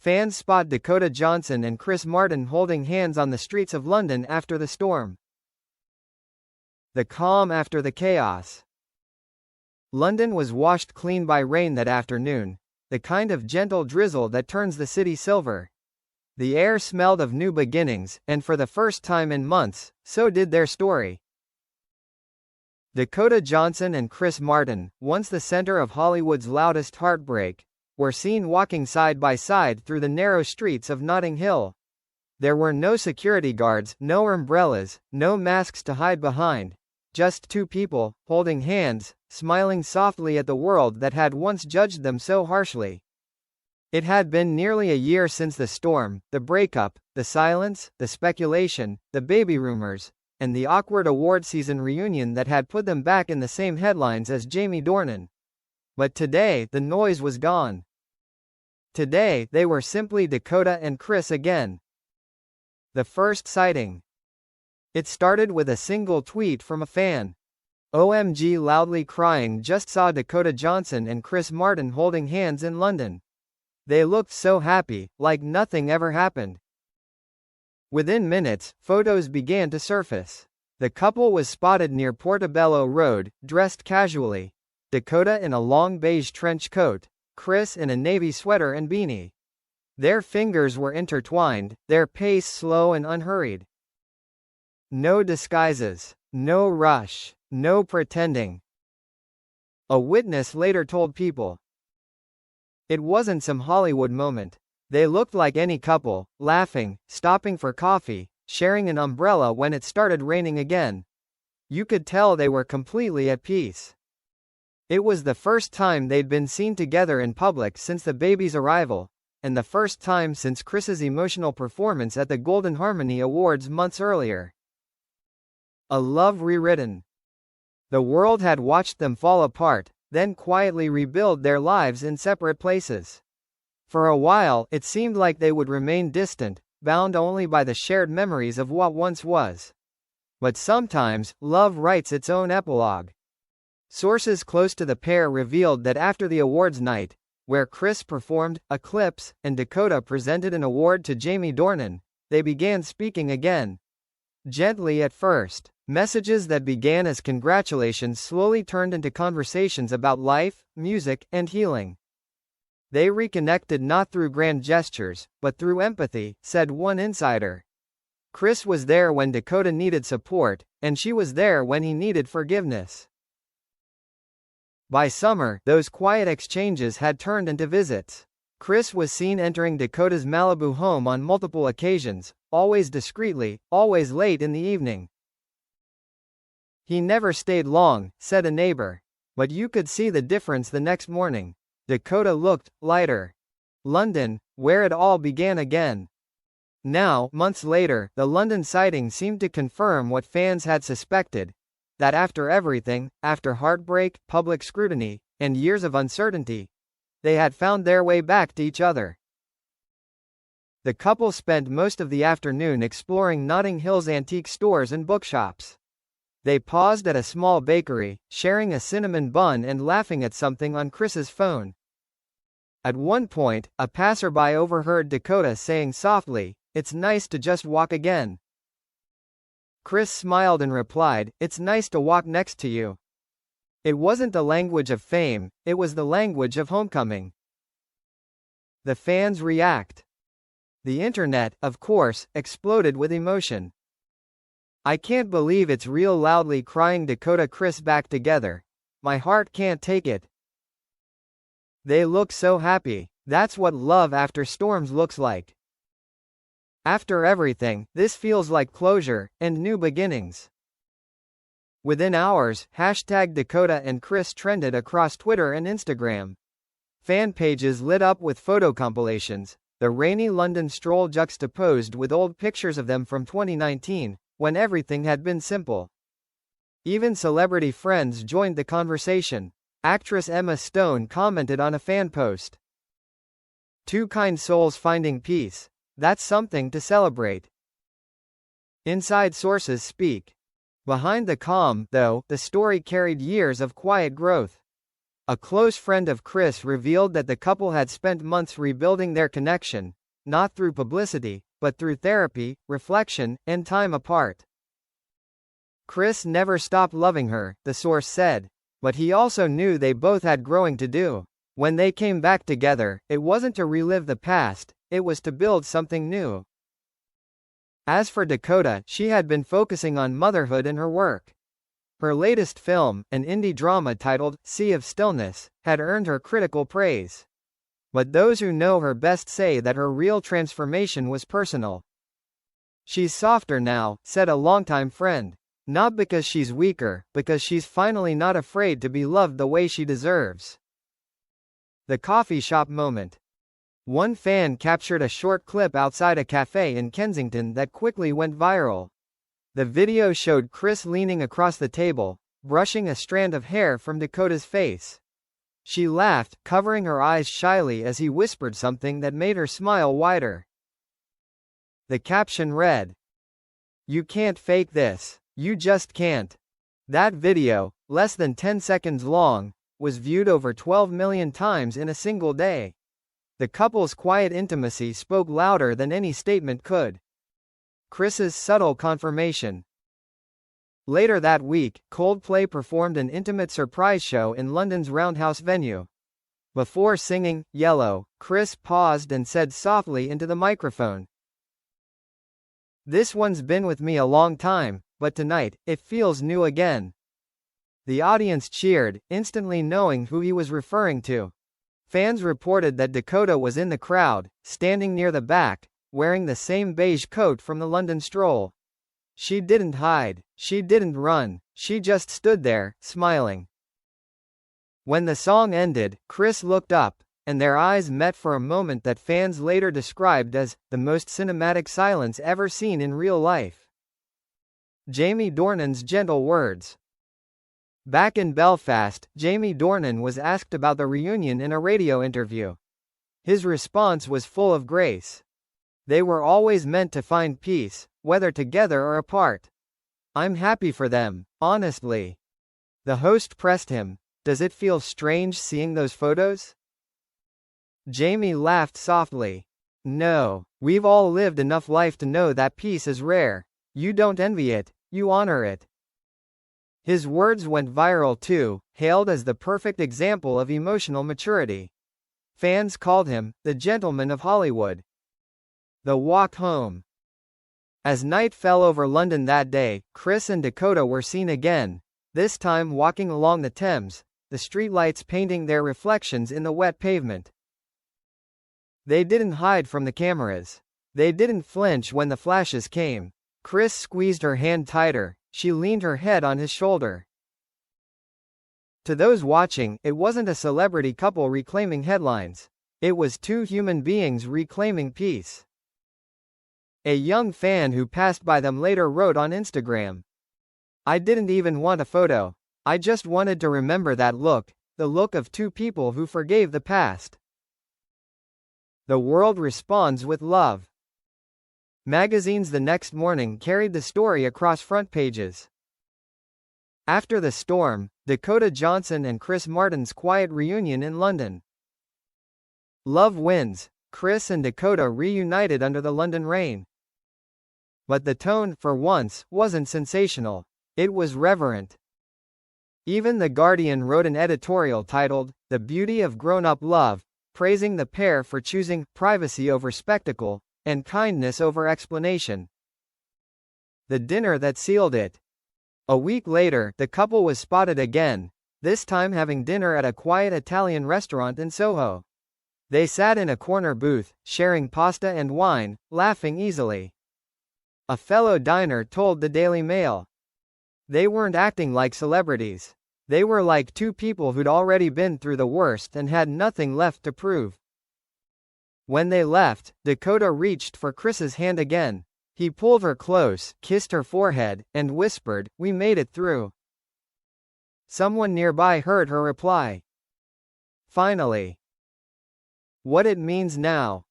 Fans spot Dakota Johnson and Chris Martin holding hands on the streets of London after the storm. The calm after the chaos. London was washed clean by rain that afternoon, the kind of gentle drizzle that turns the city silver. The air smelled of new beginnings, and for the first time in months, so did their story. Dakota Johnson and Chris Martin, once the center of Hollywood's loudest heartbreak, were seen walking side by side through the narrow streets of Notting Hill. There were no security guards, no umbrellas, no masks to hide behind. Just two people, holding hands, smiling softly at the world that had once judged them so harshly. It had been nearly a year since the storm, the breakup, the silence, the speculation, the baby rumors, and the awkward award season reunion that had put them back in the same headlines as Jamie Dornan. But today, the noise was gone. Today, they were simply Dakota and Chris again. The first sighting. It started with a single tweet from a fan. "OMG, loudly crying, just saw Dakota Johnson and Chris Martin holding hands in London. They looked so happy, like nothing ever happened." Within minutes, photos began to surface. The couple was spotted near Portobello Road, dressed casually. Dakota in a long beige trench coat, Chris in a navy sweater and beanie. Their fingers were intertwined, their pace slow and unhurried. No disguises, no rush, no pretending. A witness later told People. It wasn't some Hollywood moment. They looked like any couple, laughing, stopping for coffee, sharing an umbrella when it started raining again. You could tell they were completely at peace. It was the first time they'd been seen together in public since the baby's arrival, and the first time since Chris's emotional performance at the Golden Harmony Awards months earlier. A love rewritten. The world had watched them fall apart, then quietly rebuild their lives in separate places. For a while, it seemed like they would remain distant, bound only by the shared memories of what once was. But sometimes, love writes its own epilogue. Sources close to the pair revealed that after the awards night, where Chris performed Eclipse and Dakota presented an award to Jamie Dornan, they began speaking again. Gently at first, messages that began as congratulations slowly turned into conversations about life, music, and healing. They reconnected not through grand gestures, but through empathy, said one insider. Chris was there when Dakota needed support, and she was there when he needed forgiveness. By summer, those quiet exchanges had turned into visits. Chris was seen entering Dakota's Malibu home on multiple occasions, always discreetly, always late in the evening. "He never stayed long," said a neighbor. But you could see the difference the next morning. Dakota looked lighter. London, where it all began again. Now, months later, the London sighting seemed to confirm what fans had suspected, that after everything, after heartbreak, public scrutiny, and years of uncertainty, they had found their way back to each other. The couple spent most of the afternoon exploring Notting Hill's antique stores and bookshops. They paused at a small bakery, sharing a cinnamon bun and laughing at something on Chris's phone. At one point, a passerby overheard Dakota saying softly, "It's nice to just walk again." Chris smiled and replied, "It's nice to walk next to you." It wasn't the language of fame, it was the language of homecoming. The fans react. The internet, of course, exploded with emotion. "I can't believe it's real," loudly crying Dakota Chris back together. "My heart can't take it. They look so happy. That's what love after storms looks like. After everything, this feels like closure, and new beginnings." Within hours, #Dakota and Chris trended across Twitter and Instagram. Fan pages lit up with photo compilations, the rainy London stroll juxtaposed with old pictures of them from 2019, when everything had been simple. Even celebrity friends joined the conversation. Actress Emma Stone commented on a fan post. "Two kind souls finding peace. That's something to celebrate." Inside sources speak. Behind the calm, though, the story carried years of quiet growth. A close friend of Chris revealed that the couple had spent months rebuilding their connection, not through publicity, but through therapy, reflection, and time apart. Chris never stopped loving her, the source said, but he also knew they both had growing to do. When they came back together, it wasn't to relive the past, it was to build something new. As for Dakota, she had been focusing on motherhood and her work. Her latest film, an indie drama titled Sea of Stillness, had earned her critical praise. But those who know her best say that her real transformation was personal. "She's softer now," said a longtime friend. "Not because she's weaker, because she's finally not afraid to be loved the way she deserves." The coffee shop moment. One fan captured a short clip outside a cafe in Kensington that quickly went viral. The video showed Chris leaning across the table, brushing a strand of hair from Dakota's face. She laughed, covering her eyes shyly as he whispered something that made her smile wider. The caption read, "You can't fake this. You just can't." That video, less than 10 seconds long, was viewed over 12 million times in a single day. The couple's quiet intimacy spoke louder than any statement could. Chris's subtle confirmation. Later that week, Coldplay performed an intimate surprise show in London's Roundhouse venue. Before singing Yellow, Chris paused and said softly into the microphone, "This one's been with me a long time, but tonight, it feels new again." The audience cheered, instantly knowing who he was referring to. Fans reported that Dakota was in the crowd, standing near the back, wearing the same beige coat from the London stroll. She didn't hide, she didn't run, she just stood there, smiling. When the song ended, Chris looked up, and their eyes met for a moment that fans later described as the most cinematic silence ever seen in real life. Jamie Dornan's gentle words. Back in Belfast, Jamie Dornan was asked about the reunion in a radio interview. His response was full of grace. "They were always meant to find peace, whether together or apart. I'm happy for them, honestly." The host pressed him, "Does it feel strange seeing those photos?" Jamie laughed softly. "No, we've all lived enough life to know that peace is rare. You don't envy it, you honor it." His words went viral too, hailed as the perfect example of emotional maturity. Fans called him the gentleman of Hollywood. The walk home. As night fell over London that day, Chris and Dakota were seen again, this time walking along the Thames, the streetlights painting their reflections in the wet pavement. They didn't hide from the cameras. They didn't flinch when the flashes came. Chris squeezed her hand tighter, she leaned her head on his shoulder. To those watching, it wasn't a celebrity couple reclaiming headlines. It was two human beings reclaiming peace. A young fan who passed by them later wrote on Instagram, "I didn't even want a photo. I just wanted to remember that look, the look of two people who forgave the past." The world responds with love. Magazines the next morning carried the story across front pages. After the storm, Dakota Johnson and Chris Martin's quiet reunion in London. Love wins. Chris and Dakota reunited under the London rain. But the tone, for once, wasn't sensational. It was reverent. Even The Guardian wrote an editorial titled, "The Beauty of Grown-Up Love," praising the pair for choosing privacy over spectacle, and kindness over explanation. The dinner that sealed it. A week later, the couple was spotted again, this time having dinner at a quiet Italian restaurant in Soho. They sat in a corner booth, sharing pasta and wine, laughing easily. A fellow diner told the Daily Mail. They weren't acting like celebrities. They were like two people who'd already been through the worst and had nothing left to prove. When they left, Dakota reached for Chris's hand again. He pulled her close, kissed her forehead, and whispered, "We made it through." Someone nearby heard her reply. "Finally." What it means now.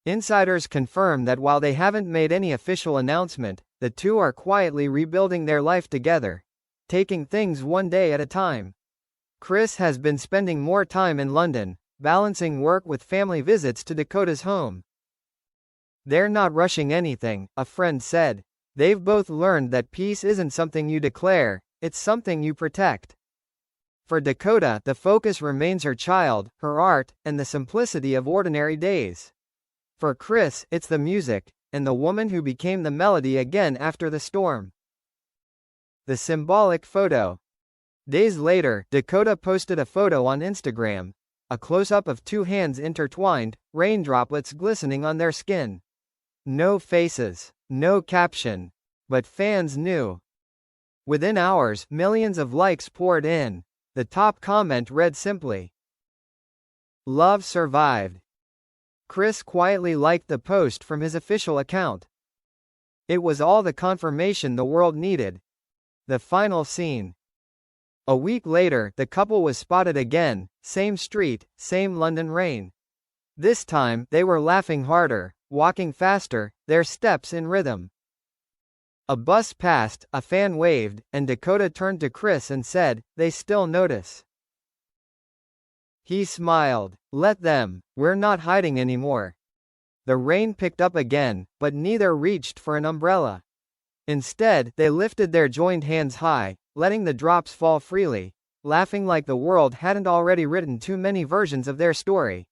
Insiders confirm that while they haven't made any official announcement, the two are quietly rebuilding their life together, taking things one day at a time. Chris has been spending more time in London, balancing work with family visits to Dakota's home. They're not rushing anything, a friend said. They've both learned that peace isn't something you declare, it's something you protect. For Dakota, the focus remains her child, her art, and the simplicity of ordinary days. For Chris, it's the music, and the woman who became the melody again after the storm. The symbolic photo. Days later, Dakota posted a photo on Instagram, a close-up of two hands intertwined, rain droplets glistening on their skin. No faces, no caption. But fans knew. Within hours, millions of likes poured in. The top comment read simply, "Love survived." Chris quietly liked the post from his official account. It was all the confirmation the world needed. The final scene. A week later, the couple was spotted again, same street, same London rain. This time, they were laughing harder, walking faster, their steps in rhythm. A bus passed, a fan waved, and Dakota turned to Chris and said, "They still notice." He smiled. "Let them, we're not hiding anymore." The rain picked up again, but neither reached for an umbrella. Instead, they lifted their joined hands high, letting the drops fall freely, laughing like the world hadn't already written too many versions of their story.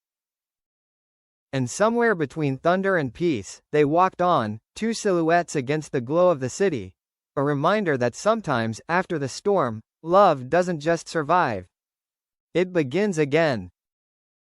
And somewhere between thunder and peace, they walked on, two silhouettes against the glow of the city. A reminder that sometimes, after the storm, love doesn't just survive. It begins again.